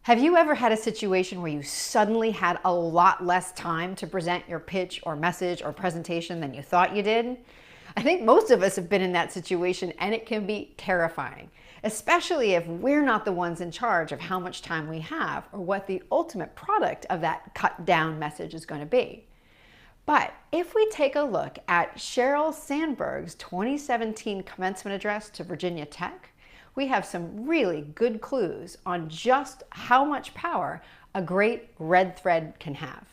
Have you ever had a situation where you suddenly had a lot less time to present your pitch or message or presentation than you thought you did? I think most of us have been in that situation, and it can be terrifying, especially if we're not the ones in charge of how much time we have or what the ultimate product of that cut down message is going to be. But if we take a look at Sheryl Sandberg's 2017 Commencement Address to Virginia Tech, we have some really good clues on just how much power a great red thread can have.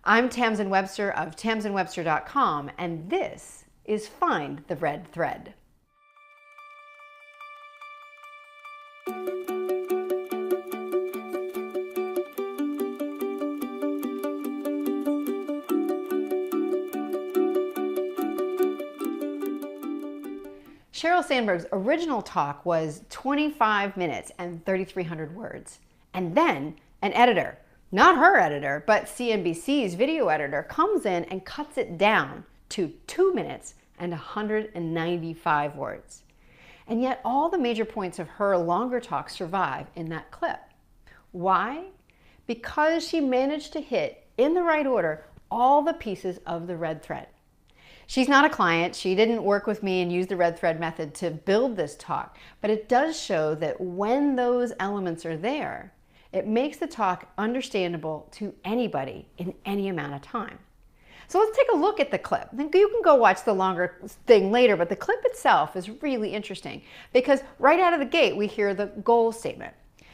I'm Tamsen Webster of tamsenwebster.com, and this is Find the Red Thread. Sheryl Sandberg's original talk was 25 minutes and 3,300 words. And then an editor, not her editor, but CNBC's video editor, comes in and cuts it down to 2 minutes and 195 words. And yet all the major points of her longer talk survive in that clip. Why? Because she managed to hit, in the right order, all the pieces of the red thread. She's not a client. She didn't work with me and use the red thread method to build this talk, but it does show that when those elements are there, it makes the talk understandable to anybody in any amount of time. So let's take a look at the clip. You can go watch the longer thing later, but the clip itself is really interesting because right out of the gate, we hear the goal statement.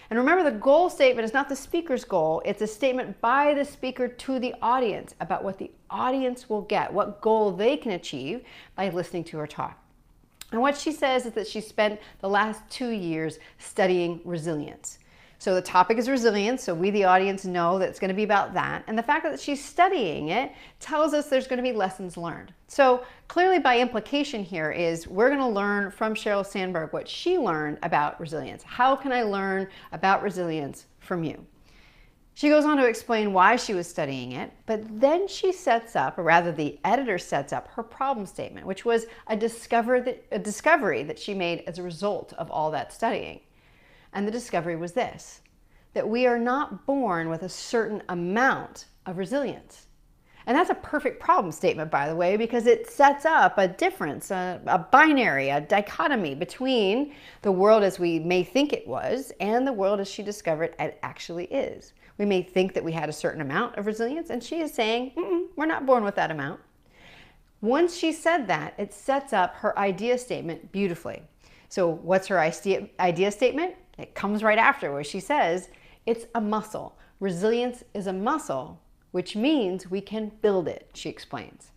And remember, the goal statement is not the speaker's goal. It's a statement by the speaker to the audience about what the audience will get, what goal they can achieve by listening to her talk. And what she says is that she spent the last 2 years studying resilience. So the topic is resilience, so we, the audience, know that it's going to be about that. And the fact that she's studying it tells us there's going to be lessons learned. So clearly by implication here is we're going to learn from Sheryl Sandberg what she learned about resilience. How can I learn about resilience from you? She goes on to explain why she was studying it, but then she sets up, or rather the editor sets up, her problem statement, which was a discovery that she made as a result of all that studying. And the discovery was this, that we are not born with a certain amount of resilience. And that's a perfect problem statement, by the way, because it sets up a difference, a binary, a dichotomy between the world as we may think it was and the world as she discovered it actually is. We may think that we had a certain amount of resilience, and she is saying, we're not born with that amount. Once she said that, it sets up her idea statement beautifully. So what's her idea statement? It comes right after where she says, it's a muscle. Resilience is a muscle, which means we can build it, she explains.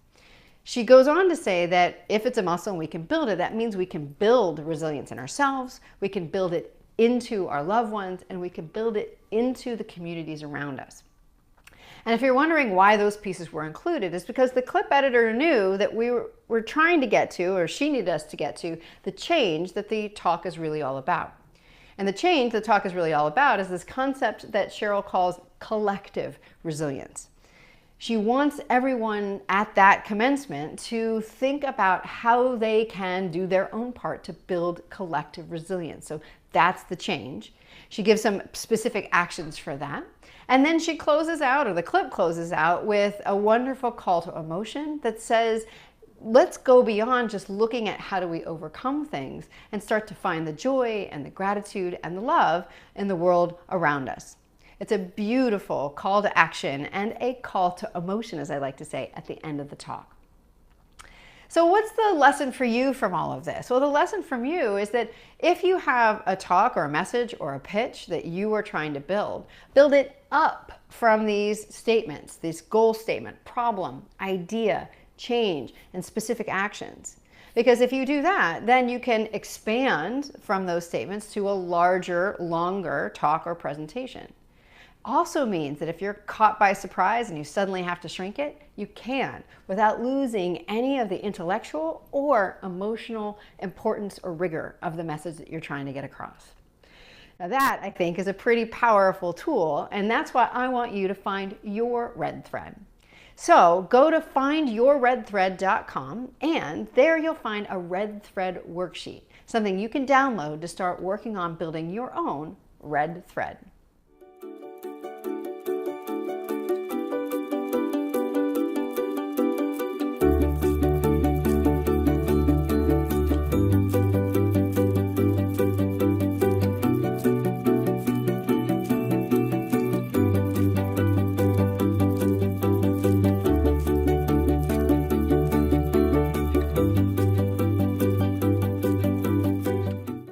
She goes on to say that if it's a muscle and we can build it, that means we can build resilience in ourselves, we can build it into our loved ones, and we can build it into the communities around us. And if you're wondering why those pieces were included, it's because the clip editor knew that we were trying to get to, or she needed us to get to, the change that the talk is really all about. And the change the talk is really all about is this concept that Sheryl calls collective resilience. She wants everyone at that commencement to think about how they can do their own part to build collective resilience. So that's the change. She gives some specific actions for that. And then she closes out, or the clip closes out, with a wonderful call to emotion that says, let's go beyond just looking at how do we overcome things and start to find the joy and the gratitude and the love in the world around us. It's a beautiful call to action and a call to emotion, as I like to say, at the end of the talk. So what's the lesson for you from all of this? Well, the lesson from you is that if you have a talk or a message or a pitch that you are trying to build it up from these statements, this goal statement, problem, idea, change, and specific actions. Because if you do that, then you can expand from those statements to a larger, longer talk or presentation. Also means that if you're caught by surprise and you suddenly have to shrink it, you can without losing any of the intellectual or emotional importance or rigor of the message that you're trying to get across. Now that, I think, is a pretty powerful tool, and that's why I want you to find your red thread. So go to findyourredthread.com, and there you'll find a red thread worksheet, something you can download to start working on building your own red thread.